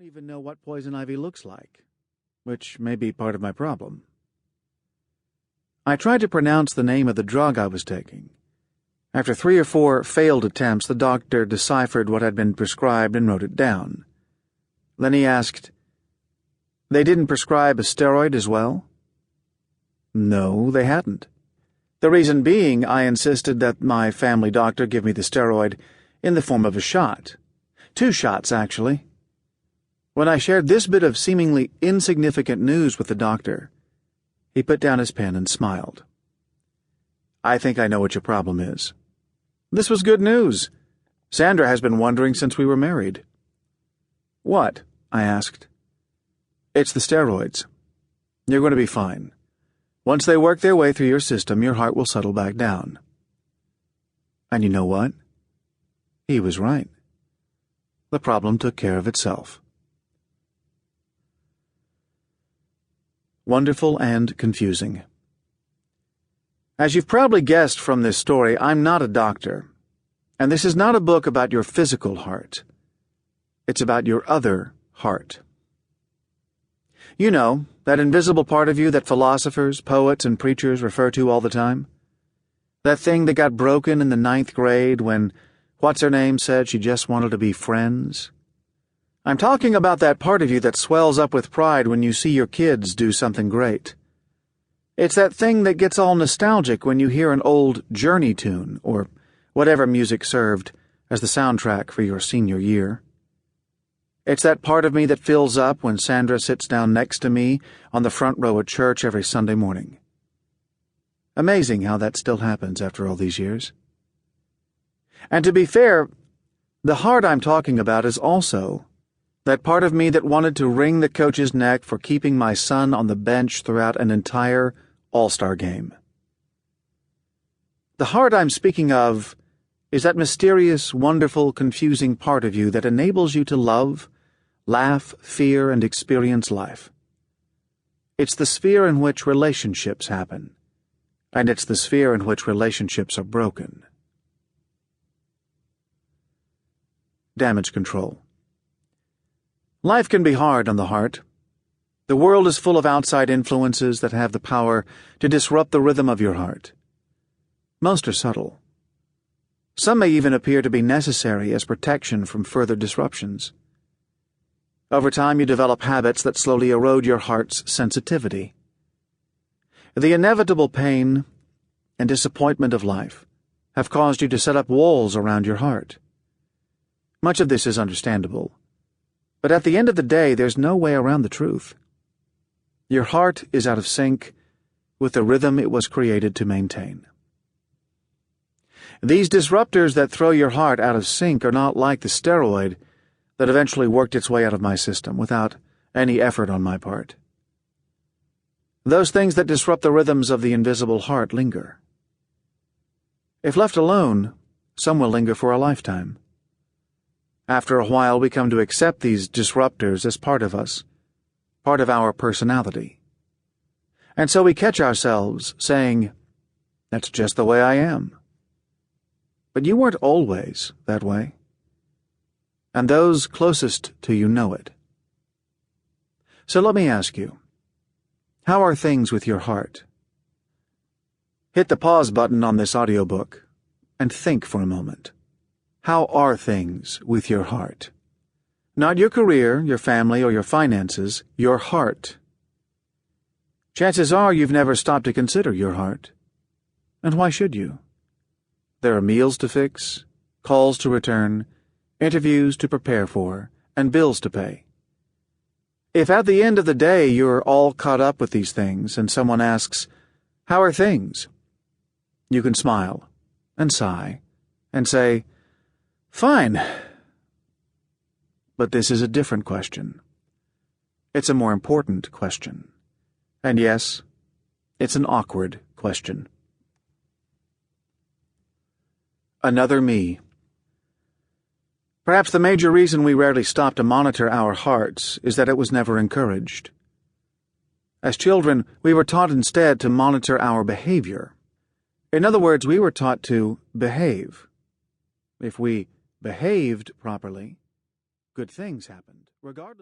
even know what poison ivy looks like, which may be part of my problem. I tried to pronounce the name of the drug I was taking. After 3 or 4 failed attempts, the doctor deciphered what had been prescribed and wrote it down. Then he asked, "They didn't prescribe a steroid as well?" No, they hadn't. The reason being, I insisted that my family doctor give me the steroid in the form of a shot. 2 shots, actually. When I shared this bit of seemingly insignificant news with the doctor, he put down his pen and smiled. "I think I know what your problem is." This was good news. Sandra has been wondering since we were married. "What?" I asked. "It's the steroids. You're going to be fine. Once they work their way through your system, your heart will settle back down." And you know what? He was right. The problem took care of itself. Wonderful and confusing. As you've probably guessed from this story, I'm not a doctor, and this is not a book about your physical heart. It's about your other heart. You know, that invisible part of you that philosophers, poets, and preachers refer to all the time? That thing that got broken in the 9th grade when what's-her-name said she just wanted to be friends? I'm talking about that part of you that swells up with pride when you see your kids do something great. It's that thing that gets all nostalgic when you hear an old Journey tune or whatever music served as the soundtrack for your senior year. It's that part of me that fills up when Sandra sits down next to me on the front row at church every Sunday morning. Amazing how that still happens after all these years. And to be fair, the heart I'm talking about is also that part of me that wanted to wring the coach's neck for keeping my son on the bench throughout an entire All-Star game. The heart I'm speaking of is that mysterious, wonderful, confusing part of you that enables you to love, laugh, fear, and experience life. It's the sphere in which relationships happen, and it's the sphere in which relationships are broken. Damage control. Life can be hard on the heart. The world is full of outside influences that have the power to disrupt the rhythm of your heart. Most are subtle. Some may even appear to be necessary as protection from further disruptions. Over time, you develop habits that slowly erode your heart's sensitivity. The inevitable pain and disappointment of life have caused you to set up walls around your heart. Much of this is understandable. But at the end of the day, there's no way around the truth. Your heart is out of sync with the rhythm it was created to maintain. These disruptors that throw your heart out of sync are not like the steroid that eventually worked its way out of my system without any effort on my part. Those things that disrupt the rhythms of the invisible heart linger. If left alone, some will linger for a lifetime. After a while, we come to accept these disruptors as part of us, part of our personality. And so we catch ourselves saying, "That's just the way I am." But you weren't always that way. And those closest to you know it. So let me ask you, how are things with your heart? Hit the pause button on this audiobook and think for a moment. How are things with your heart? Not your career, your family, or your finances, your heart. Chances are you've never stopped to consider your heart. And why should you? There are meals to fix, calls to return, interviews to prepare for, and bills to pay. If at the end of the day you're all caught up with these things and someone asks, "How are things?" you can smile and sigh and say, "Fine." But this is a different question. It's a more important question. And yes, it's an awkward question. Another me. Perhaps the major reason we rarely stop to monitor our hearts is that it was never encouraged. As children, we were taught instead to monitor our behavior. In other words, we were taught to behave. If we behaved properly, good things happened, regardless